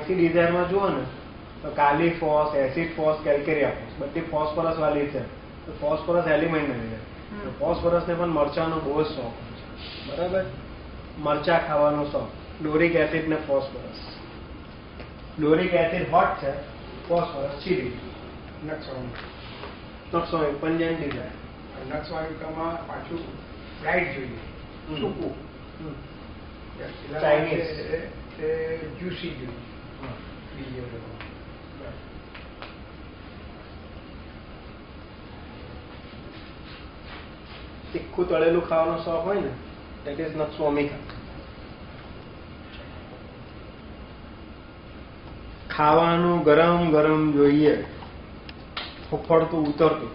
અહીંથી ડિઝાઇનમાં જુઓ ને તો કાલી FOSS, acid FOSS, calcarea FOSS બધી ફોસ્ફરસ વાળી છે. તો ફોસ્ફરસ એલિમેન્ટ નથી. તો ફોસ્ફરસને પણ મરચાનો બહુ જ શોખ છે. બરાબર, મરચા ખાવાનો શોખ. ફ્લોરિક એસિડ ને ફોસ્ફરસ. ફ્લોરિક એસિડ હોટ છે, ફોસ્ફરસ ચીલી. નક્સોમિક પંજન ડિઝાઇન. નક્સવાયુકામાં પાછું બ્રાઇટ જોઈએ, ટૂંકું. ચાઇનીઝ જ્યુસી જોઈએ. બીજો તીખું તળેલું ખાવાનો શોખ હોય ને, દેટ ઇઝ નક્સોમિકા. ખાવાનું ગરમ ગરમ જોઈએ, ફફડતું ઉતરતું.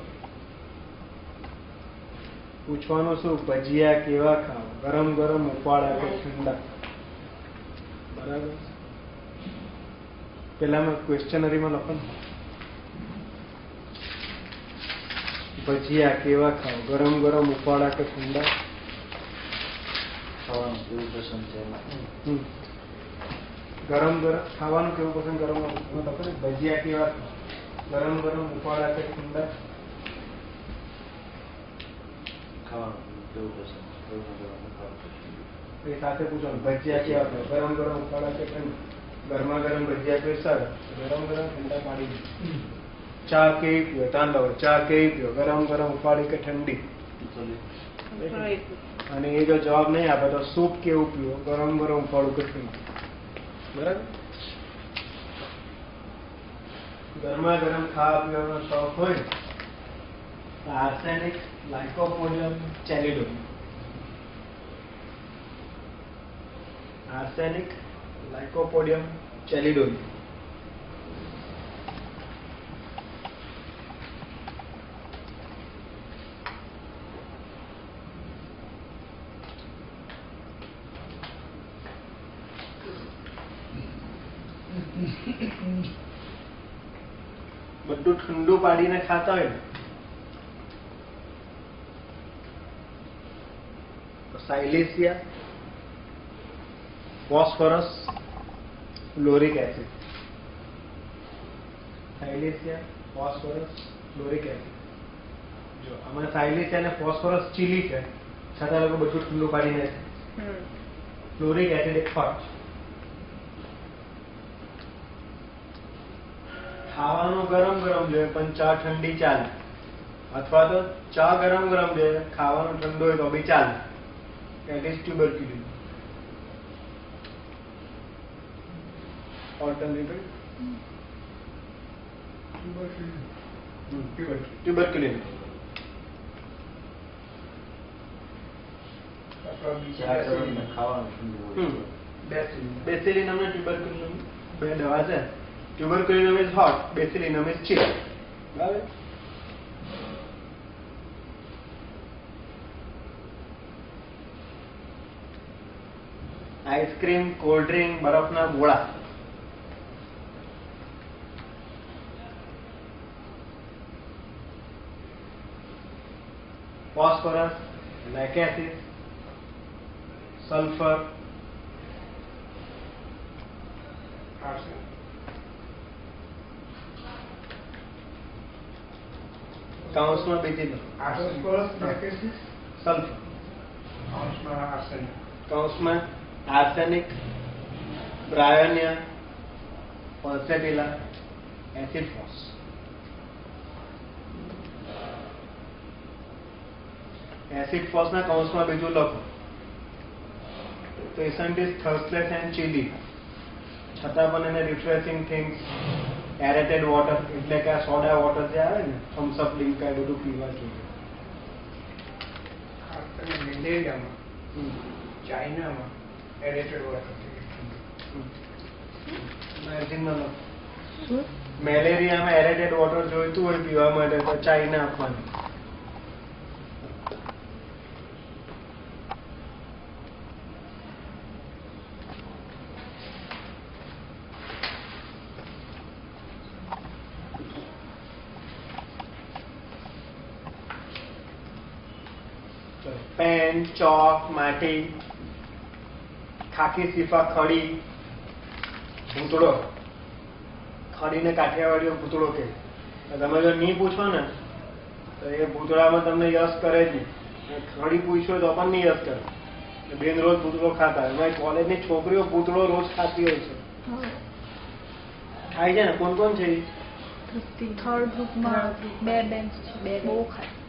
પૂછવાનું શું, ભજીયા કેવા ખાવ, ગરમ ગરમ ઉપાડા કે ઠંડા. બરાબર, પેલા મેં ક્વેશ્ચનરીમાં લખો ને, ભજીયા કેવા ખાવ, ગરમ ગરમ ઉપાડા કે ઠંડા. ખાવાનું કેવું પસંદ છે ગરમ ગરમ ખાવાનું કેવું પસંદ, ગરમ લખો ને, ભજીયા કેવા ખાવ, ગરમ ગરમ ઉપાડા કે ઠંડા. ખાવાનું કેવું પસંદ, એ સાથે પૂછો, ભજીયા કેવા ખાવ, ગરમ ગરમ ઉપાડા કે ઠંડા. ગરમા ગરમ ભજીયા કોઈ સર, ગરમ ગરમ ઠંડા પાડી દે. ચા કેવી પીઓ, તાંડવ ચા કેવી પીઓ, ગરમ ગરમ ઉપાડી કે ઠંડી. અને એ જો જવાબ નહીં આપે તો સૂપ કેવું પીવો, ગરમ ગરમ ઉપાડું કે ઠંડી. બરાબર, ગરમા ગરમ ખાવા પીવાનો શોખ હોય તો આર્સેનિક, લાઇકોપોડિયમ, ચેલિડોન. આર્સેનિક, લાઇકોપોડિયમ, ચેલિડોન. બધું ઠંડુ પાડીને ખાતા હોય ને તો silicea, phosphorus, fluoric acid. Silicea, phosphorus, fluoric acid. જો આમાં સાયલેસિયા અને ફોસ્ફરસ ચીલી છે, છતાં લોકો બધું ઠંડુ પાડીને છે. ફ્લોરિક એસિડ એક હોટ. ખાવાનું ગરમ ગરમ જોઈએ પણ ચા ઠંડી ચાલે, અથવા તો ચા ગરમ ગરમ જોઈએ, ખાવાનું ઠંડુ હોય તો બી ચાલે. That is tuberculosis. Alternative tuberculosis. ખાવાનું બેસિલિનમ અને ટ્યુબરક્યુલિનમ બે દવા છે. Tuberculinum is hot, bacillinum is chill. બરાબર, આઈસ્ક્રીમ, કોલ્ડ ડ્રિંક, બરફના ગોળા. ફોસ્ફરસ, લેક એસિડ, સલ્ફર, કાઉન્સમાં બીજી સલ્ફર, કાઉન્સમાં arsenic, bryonia, pulsatilla, acid phos. Acid ફોસના કાઉન્સમાં બીજું લખો. Patient is thirstless and chilly, છતાં પણ એને રિફ્રેશિંગ થિંગ્સ, એરેટેડ વોટર એટલે કે આ સોડા વોટર જે આવે ને, થમ્સઅપ, લિમ્કા, એ બધું પીવા જોઈએ. મેલેરિયામાં, ચાઇનામાં એરેટેડ વોટર. મેલેરિયામાં એરેટેડ વોટર જોઈતું હોય પીવા માટે તો ચાઇના આપવાનું. પેન, ચોક, માટી, ખાકી સીફા, ખડી, ભૂતળો, ખડીને કાઠિયાવાડીઓ ભૂતળો કે તમે જો નહીં પૂછો ને તો એ ભૂતળામાં તમને યશ કરે જ નહીં. ખડી પૂછ્યો તો પણ નહીં યશ કરે. બેન રોજ ભૂતળો ખાતા, એમાં કોલેજની છોકરીઓ ભૂતળો રોજ ખાતી હોય છે. ખાય છે ને? કોણ કોણ છે? થર્ડ ગ્રુપમાં 2 બેન્ચ છે, 2 બહુ ખાય.